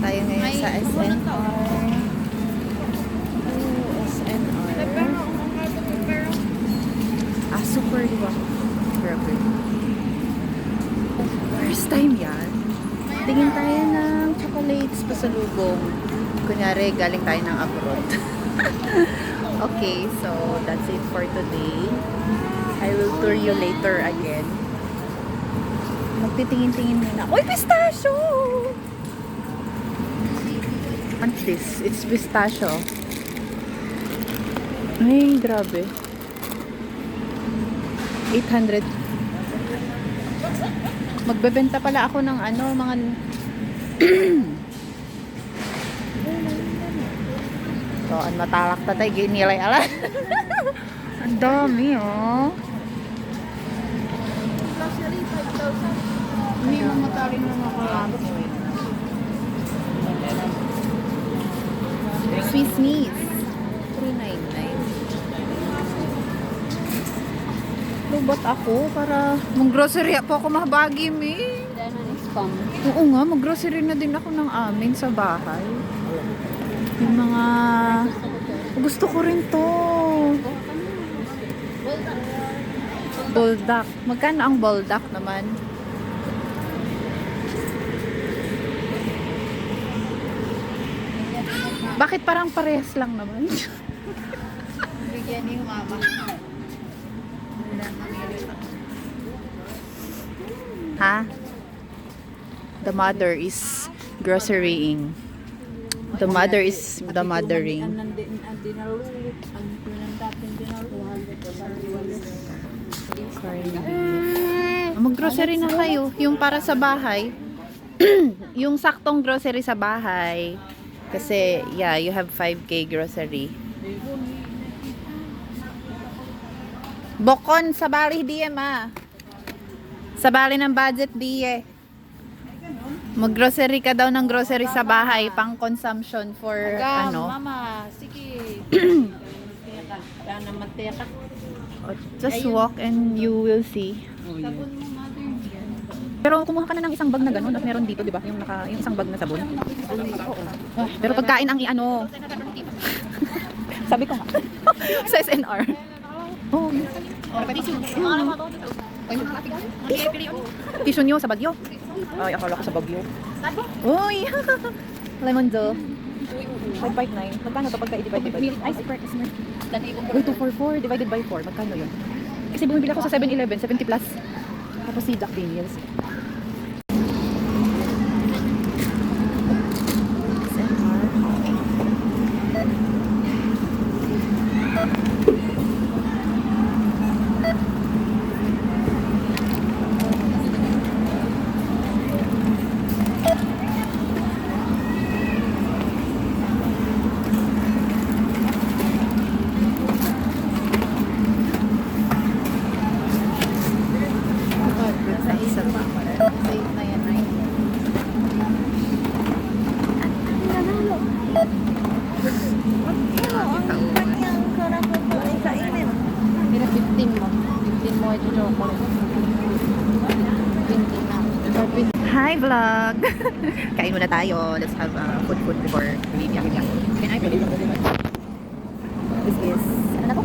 tayo ngayon sa SNR. SNR. Super, di ba? Grabe. First time yan. Tingin tayo ng chocolates pasalubong. Kunyari, galing tayo ng abroad. Okay, so that's it for today. I will tour you later again. Magtitingin-tingin muna. Uy, pistachio! What's this? It's pistachio. Ay, grabe. 800. Magbebenta pala ako ng ano, mga so, ang matalak tatay, ginilay ala. Ang dami, oh. Hindi mo mataling na makarami. Swiss Miss. 399. Lubot ako para mag-grocery po ako mahabagi, me. Oo nga, mag-grocery na din ako ng amin sa bahay. Yung mga... Gusto ko rin to. Buldak. Magkano ang buldak naman? Bakit parang parehas lang naman? Bigyan ni mama. Ha? The mother is grocerying. The mother is the mothering. Mag-grocery na kayo. Yung para sa bahay. Yung saktong grocery sa bahay. Kasi, yeah, you have 5K grocery. Bokon sa bali diye ma. Sa bali ng budget diye. Mag-grocery ka daw ng grocery sa bahay pang consumption for ano. Mama, sige. Kaya naman teka. Just walk and you will see. Sabon mo, mother. Pero kumuha ka na ng isang bag na gano'n at meron dito, di ba? Yung isang bag na sabon. Pero pagkain ang i-ano. Sabi ko nga. Sa SNR. Oh. Tissue nyo sa Bagyo. Ay, akala ko sa Bagyo. Uy! Lemon do. 559. Magkano ito pagka i-divide by 4? Ay, super. Uy, 244 divided by 4. Magkano yun? Kasi bumibili ako sa 7-Eleven, 70 plus. Tapos si Jack Daniels. Hi vlog! Kain muna tayo. Let's have food before leaving. Can I put it? This is... Ano na to?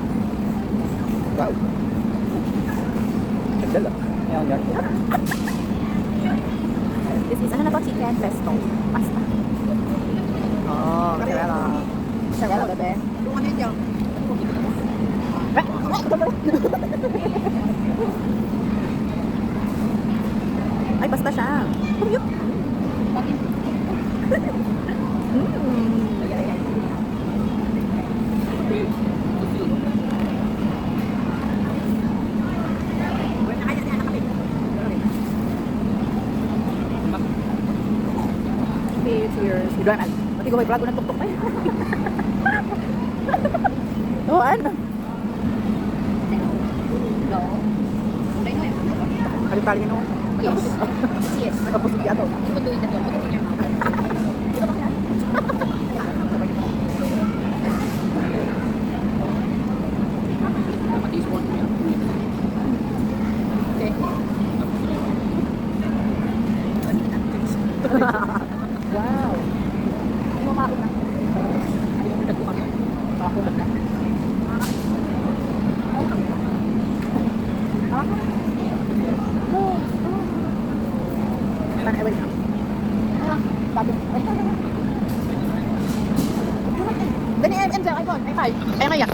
Wow. Nagdala. Yan. This is ano na to? Chicken pesto. Pasta. Oh, mozzarella. Mozzarella, bebe. Ay, basta siya. Tumyok. Cheers. Hidran. Mati ko may vlog ko ng tuktok. Oh, ano? No. Kali-kali nyo. Yes. Yes. Tapos hindi ato. Put it in your mouth. Wow. Sir, iPhone, i5. Ay, kaya.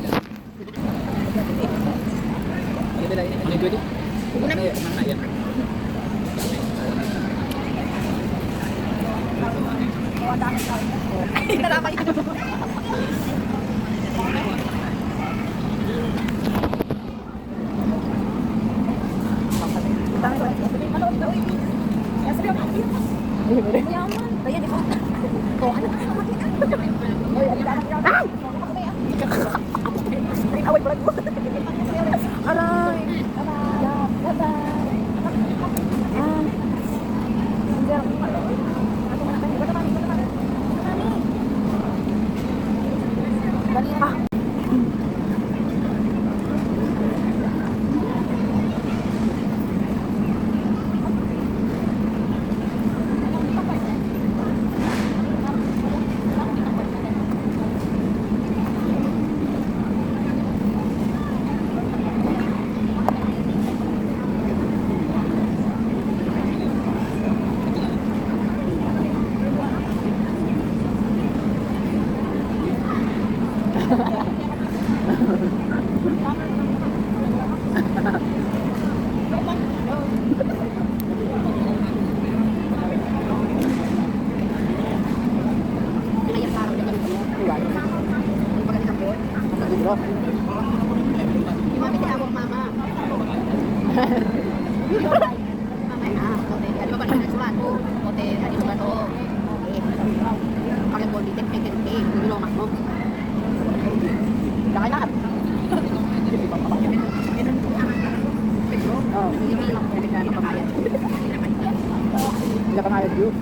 Sila pangayad yun.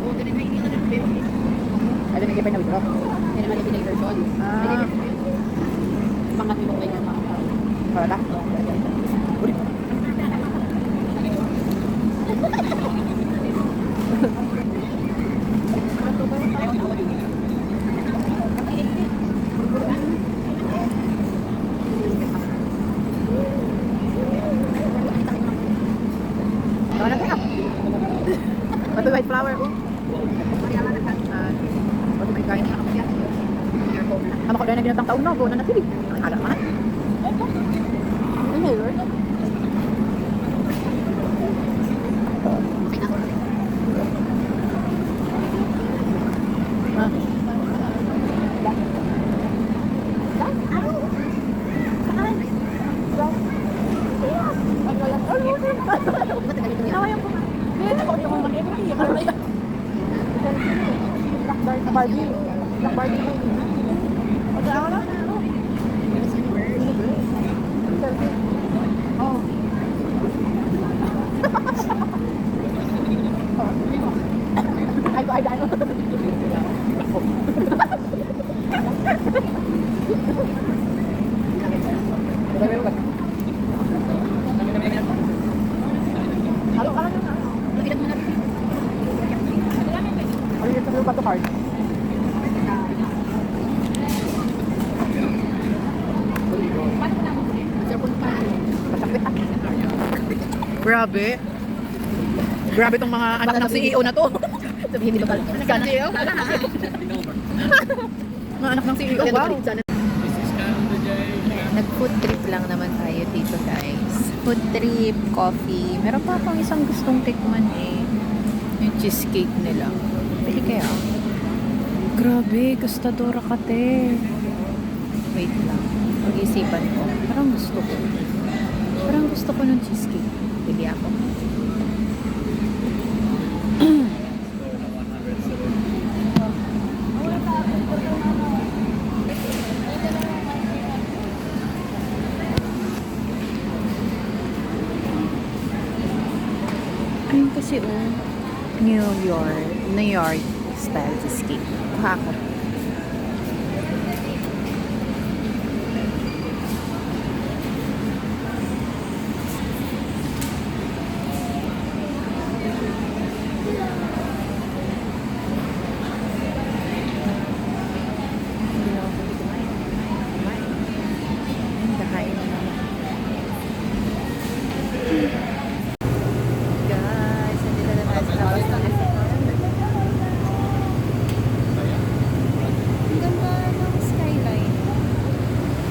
Ay, nagkipay na withdraw. Wala. Uri. Ito white flower ko. Ito may kain. Ama ko dahil na ginatang taon na ako na natili. Ang ala man. Barbie. Barbie. Oh. Ay, halo ka lang. Ano yung sabi ba ito card? Grabe. Grabe tong mga anak ng CEO na to. Sabihin nila pala. CEO? Mga anak ng CEO, wow. Nag-food trip lang naman tayo dito, guys. Food trip, coffee. Meron pa akong isang gustong tikman eh. Yung cheesecake nila. Pili kaya. Grabe, gustadora ka, te. Wait lang. Pag-isipan ko. Parang gusto ko ng cheesecake. Pili ako. Ayun kasi New York style cheesecake. Kuha ko.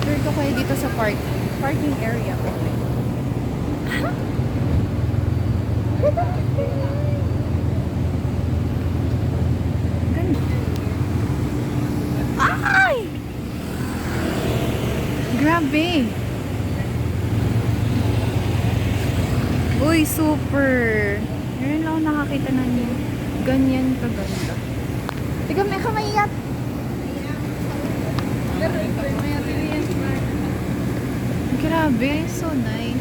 Picture ko kayo dito sa parking area. Ganda. Ay! Grabe. Uy, super. Ngayon lang ako nakakita na niya. Ganyan kaganda. Tiga, may kamayat. Grabe, so nice.